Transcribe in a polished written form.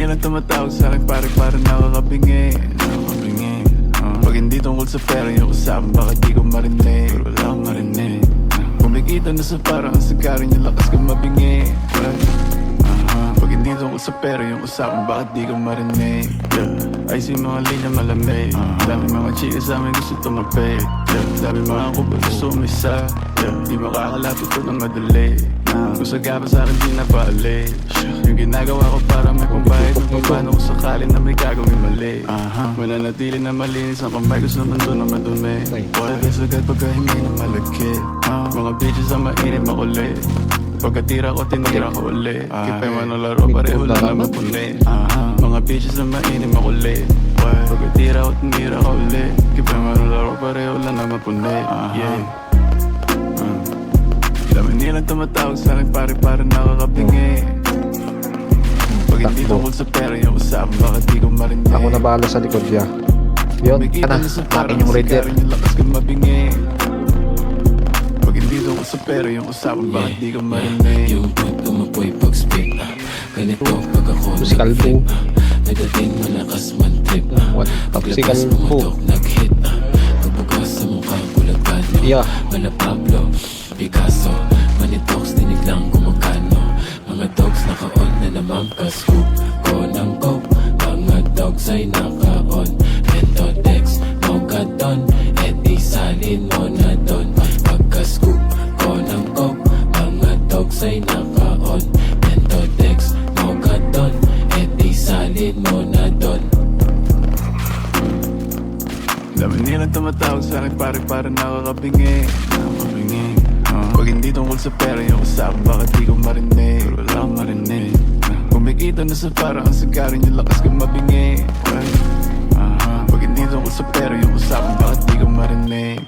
lang tumatawag sa'kin parang nakakabingi. Pag hindi tungkol sa pera yung usapan, bakit di ko marinig? Pero wala akong marinig. Kumikita na sa parang ang sagarin yung lakas kong mabingi. Pag hindi tungkol sa pera yung usapan, bakit di ko marinig? Ay si mga linya malamig. Dami mga chika sa amin gusto tumapay. Dami mga kupal gusto umisa. Di makakalapit ko ng madali. Kung sagapa sa'kin di napaalis. Yung ginagawa ko para may pambayad kung paano kung sakali na may gagawin mali. Mananatili na malinis ang kamay ko sa mundo na madumi. Wala kayo sagad pagka hindi na malagkit. Mga bitches ang mainit makulit. Pagkatira ko, tinira ko ulit. Kipay man ang laro, pareho lang naman puni. Mga bitches na mainit makulit. Pagkatira ko, tinira ko ulit. Kipay man ang laro, pareho lang naman puni. Dami nilang tumatawag sa'kin parang nakakabingi. Pag hindi tungkol sa pera yung usapan, bakit di ko marinig? Ako na bahala sa likod niya. Yun, Kumikita na, na sa akin parang yung raider. sagarin yung lakas kong mabingi. Pag hindi tungkol sa pera yung usapan, bakit di ko marinig? Yung point umapoy pag-speak ganito pag ako Si Calvo. nagdating malakas man trip Si paglabas Calvo. pumutok nag-hit pagbukas sa mukha bulagan Yeah. Mala Pablo, Picasso Manitox, dinig lang kumagano mga dogs naka-on na naman ka-scoop ko ng coke mga dogs ay naka-on Mentodex, Mogadon et isalin mo na don pagka-scoop ko ng coke mga dogs ay naka-on Mentodex, Mogadon et isalin mo na don. Dami nilang tumatawag sa'kin parang nakakabingi. Pag hindi tungkol sa pera yung usapan, bakit di ko marinig? Pero wala akong marinig. Kumikita na sa parang ang sagarin yung lakas kong mabingi. Pag hindi tungkol sa pera yung usapan, bakit di ko marinig?